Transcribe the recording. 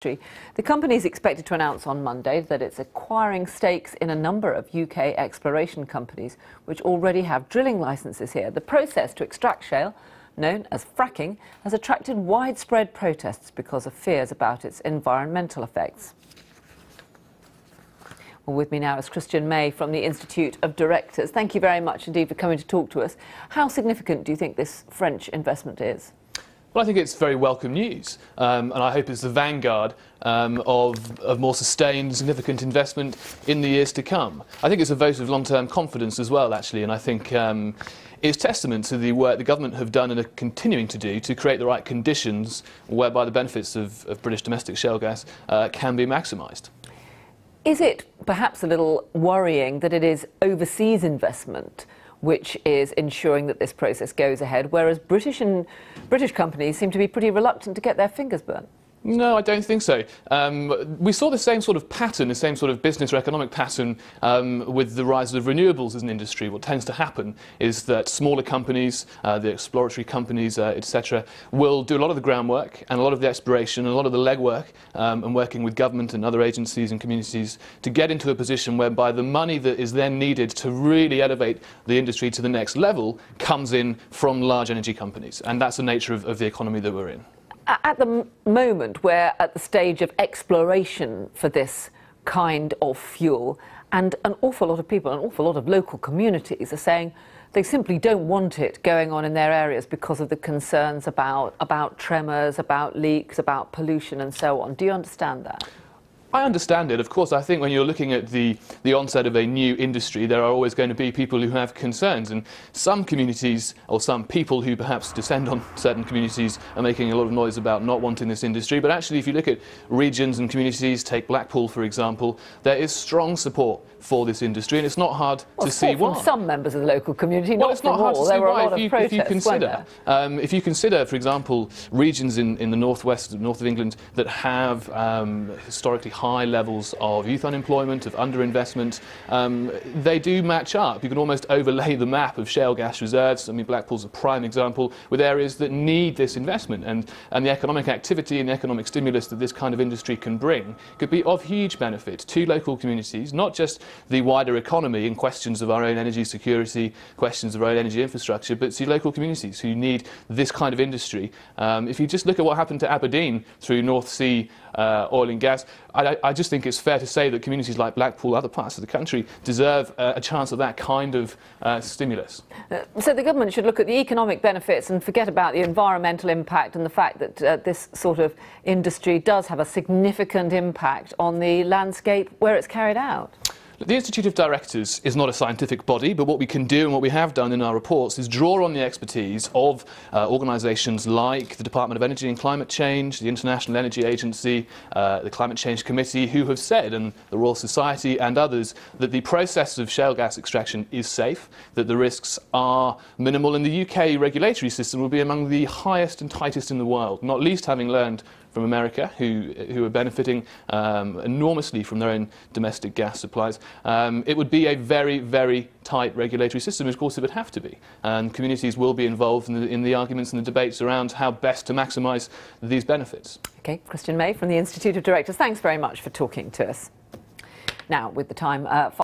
The company is expected to announce on Monday that it's acquiring stakes in a number of UK exploration companies which already have drilling licences here. The process to extract shale, known as fracking, has attracted widespread protests because of fears about its environmental effects. Well, with me now is Christian May from the Institute of Directors. Thank you very much indeed for coming to talk to us. How significant do you think this French investment is? Well, I think it's very welcome news, and I hope it's the vanguard of more sustained, significant investment in the years to come. I think it's a vote of long-term confidence as well, actually, and I think it's testament to the work the government have done and are continuing to do to create the right conditions whereby the benefits of British domestic shale gas can be maximised. Is it perhaps a little worrying that it is overseas investment which is ensuring that this process goes ahead, whereas British companies seem to be pretty reluctant to get their fingers burnt? No, I don't think so. We saw the same sort of pattern, the same sort of business or economic pattern with the rise of renewables as an industry. What tends to happen is that smaller companies, the exploratory companies, etc., will do a lot of the groundwork and a lot of the exploration and a lot of the legwork and working with government and other agencies and communities to get into a position whereby the money that is then needed to really elevate the industry to the next level comes in from large energy companies. And that's the nature of the economy that we're in. At the moment, we're at the stage of exploration for this kind of fuel, and an awful lot of people, an awful lot of local communities are saying they simply don't want it going on in their areas because of the concerns about tremors, about leaks, about pollution and so on. Do you understand that? I understand it. Of course, I think when you're looking at the onset of a new industry, there are always going to be people who have concerns. And some communities, or some people who perhaps descend on certain communities, are making a lot of noise about not wanting this industry. But actually, if you look at regions and communities, take Blackpool, for example, there is strong support for this industry. And it's not hard to see why. From some members of the local community, well, not it's not from hard all. to see There were why a lot of protests, if you consider, for example, regions in the north of England that have historically high levels of youth unemployment, of underinvestment, they do match up. You can almost overlay the map of shale gas reserves. I mean, Blackpool's a prime example, with areas that need this investment, and the economic activity and the economic stimulus that this kind of industry can bring could be of huge benefit to local communities, not just the wider economy in questions of our own energy security, questions of our own energy infrastructure, but to local communities who need this kind of industry. If you just look at what happened to Aberdeen through North Sea oil and gas, I just think it's fair to say that communities like Blackpool, other parts of the country, deserve a chance of that kind of stimulus. So the government should look at the economic benefits and forget about the environmental impact and the fact that this sort of industry does have a significant impact on the landscape where it's carried out. The Institute of Directors is not a scientific body, but what we can do and what we have done in our reports is draw on the expertise of organisations like the Department of Energy and Climate Change, the International Energy Agency, the Climate Change Committee, who have said, and the Royal Society and others, that the process of shale gas extraction is safe, that the risks are minimal, and the UK regulatory system will be among the highest and tightest in the world, not least having learned from America, who are benefiting enormously from their own domestic gas supplies. It would be a very, very tight regulatory system, of course it would have to be. And communities will be involved in the arguments and the debates around how best to maximise these benefits. OK, Christian May from the Institute of Directors, thanks very much for talking to us. Now, with the time